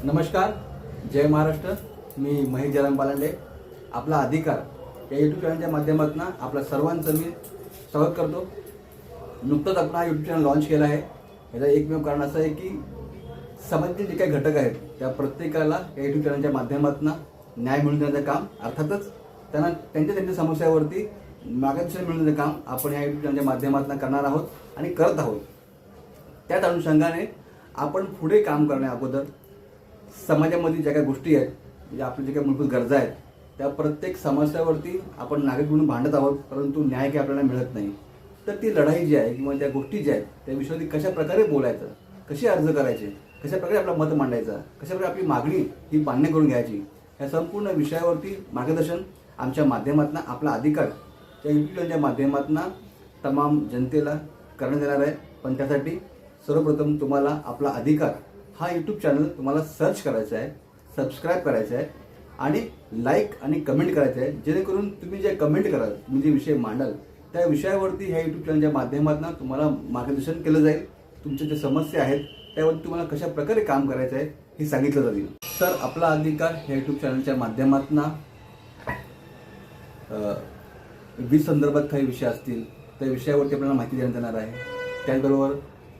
नमस्कार, जय महाराष्ट्र. मी महेश जयराम पालांडे. आपला अधिकार या यूट्यूब चॅनलच्या माध्यमातून आपल्या सर्वांचं मी स्वागत करतो. नुकतंच आपण हा यूट्यूब चॅनल लॉन्च केला आहे. याचं एकमेव कारण असं आहे की समाजाचे जे काही घटक आहेत त्या प्रत्येकाला या यूट्यूब चॅनलच्या माध्यमातून न्याय मिळवून देण्याचं काम, अर्थातच त्यांना त्यांच्या समस्यावरती मार्गदर्शन मिळवून देण्याचं काम आपण या यूट्यूब चॅनलच्या माध्यमातून करणार आहोत आणि करत आहोत. त्याच अनुषंगाने आपण पुढे काम करण्या अगोदर समाजामध्ये ज्या काही गोष्टी आहेत, म्हणजे आपल्या जे काही मूलभूत गरजा आहेत, त्या प्रत्येक समस्यावरती आपण नागरिक म्हणून भांडत आहोत, परंतु न्याय काही आपल्याला मिळत नाही. तर ती लढाई जी आहे किंवा त्या गोष्टी ज्या आहेत त्या विषयावरती कशा प्रकारे बोलायचं, कसे अर्ज करायचे, कशा प्रकारे आपलं मत मांडायचं, कशा प्रकारे आपली मागणी ही मान्य करून घ्यायची, या संपूर्ण विषयावरती मार्गदर्शन आमच्या माध्यमातून आपला अधिकार या यूट्यूब चॅनलच्या माध्यमातून तमाम जनतेला करण्यात येणार आहे. पण त्यासाठी सर्वप्रथम तुम्हाला आपला अधिकार हा यूट्यूब चॅनल तुम्हाला सर्च करायचा आहे, सबस्क्राईब करायचं आहे आणि लाईक आणि कमेंट करायचं आहे, जेणेकरून तुम्ही जे कमेंट कराल, तुम्ही जे विषय मांडाल त्या विषयावरती ह्या यूट्यूब चॅनलच्या माध्यमातून तुम्हाला मार्गदर्शन केलं जाईल. तुमच्या ज्या समस्या आहेत त्यावरती तुम्हाला कशा प्रकारे काम करायचं आहे हे सांगितलं जाईल. तर आपला अधिकार ह्या यूट्यूब चॅनलच्या माध्यमातून वीज संदर्भात काही विषय असतील त्या विषयावरती आपल्याला माहिती देण्यात येणार आहे. त्याचबरोबर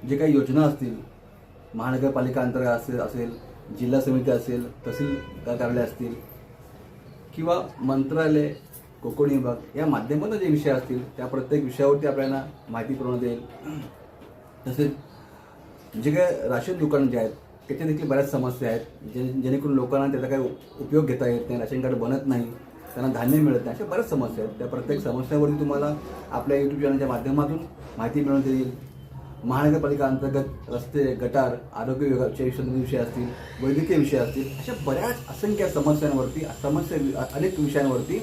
जे काही योजना असतील, महानगरपालिका अंतर्गत असेल, जिल्हा समिती असेल, तहसील कार्यालय असतील किंवा मंत्रालय, कोकणी विभाग या माध्यमातून जे विषय असतील त्या प्रत्येक विषयावरती आपल्याला माहिती पुरवण्यात येईल. तसेच जे काही राशन दुकानं जे आहेत त्याच्या देखील बऱ्याच समस्या आहेत, जेणेकरून लोकांना त्याचा काही उपयोग घेता येत नाही, राशन कार्ड बनत नाही, त्यांना धान्य मिळत नाही, अशा बऱ्याच समस्या आहेत. त्या प्रत्येक समस्यावरती तुम्हाला आपल्या यूट्यूब चॅनलच्या माध्यमातून माहिती मिळवण्यात येईल. महानगरपालिका अंतर्गत रस्ते, गटार, आरोग्य विभागाचे विषय असतील, वैद्यकीय विषय असतील, अशा बऱ्याच असंख्य समस्यांवरती, अनेक विषयांवरती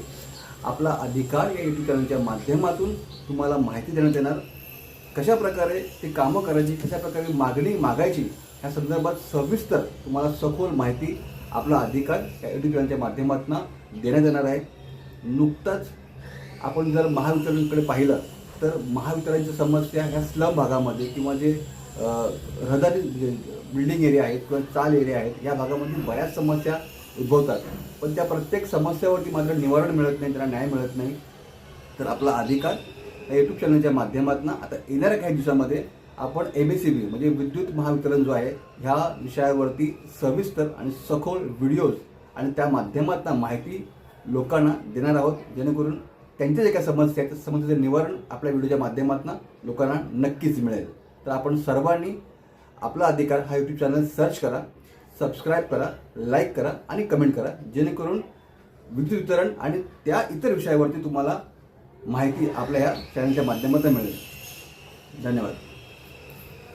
आपला अधिकार या यूट्यूब चॅनलच्या माध्यमातून तुम्हाला माहिती देण्यात येणार. कशा प्रकारे ते कामं करायची, कशा प्रकारे मागणी मागायची ह्या संदर्भात सविस्तर तुम्हाला सखोल माहिती आपला अधिकार या यूट्यूब चॅनलच्या माध्यमातून देण्यात येणार आहे. नुकताच आपण जर महावितरणकडे पाहिलं तर महावितरणच्या समस्या ह्या स्लम भागामध्ये किंवा जे रहदारी बिल्डिंग एरिया आहेत किंवा चाल एरिया आहेत या भागामध्ये बऱ्याच समस्या उद्भवतात. पण त्या प्रत्येक समस्यावरती मात्र निवारण मिळत नाही, त्यांना न्याय मिळत नाही. तर आपला अधिकार या यूट्यूब चॅनलच्या माध्यमातून आता येणाऱ्या काही दिवसामध्ये आपण MSEB म्हणजे विद्युत महावितरण जो आहे ह्या विषयावरती सविस्तर आणि सखोल व्हिडिओज आणि त्या माध्यमातून माहिती लोकांना देणार आहोत, जेणेकरून त्यांच्या जे काही समस्या आहेत त्या समस्येचं निवारण आपल्या व्हिडिओच्या माध्यमातून लोकांना नक्कीच मिळेल. तर आपण सर्वांनी आपला अधिकार हा यूट्यूब चॅनल सर्च करा, सबस्क्राईब करा, लाईक करा आणि कमेंट करा, जेणेकरून विद्युत वितरण आणि त्या इतर विषयावरती तुम्हाला माहिती आपल्या या चॅनलच्या माध्यमातून मिळेल. धन्यवाद.